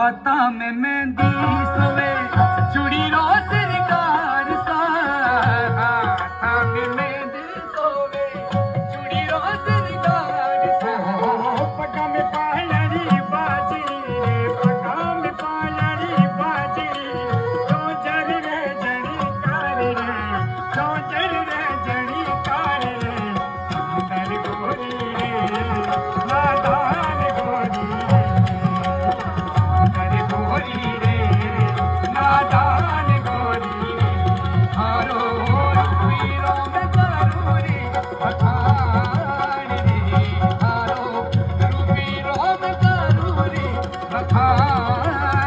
हाथा में मेहंदी सोवे चूड़ी रो सरकार सा हाथा में मेहंदी सोवे चूड़ी रो सरकार सा पगा में पालड़ी बाजरी रे पगा में पालड़ी बाजरी तो जर रे जड़ी कार रे तो जर रे जड़ी कार रे सुंदर गोरी रे नादान गोरी सुंदर गोरी रे नादान गोरी हारो वीरों में करूरी अखाड़ रे हारो वीरों में करूरी अखाड़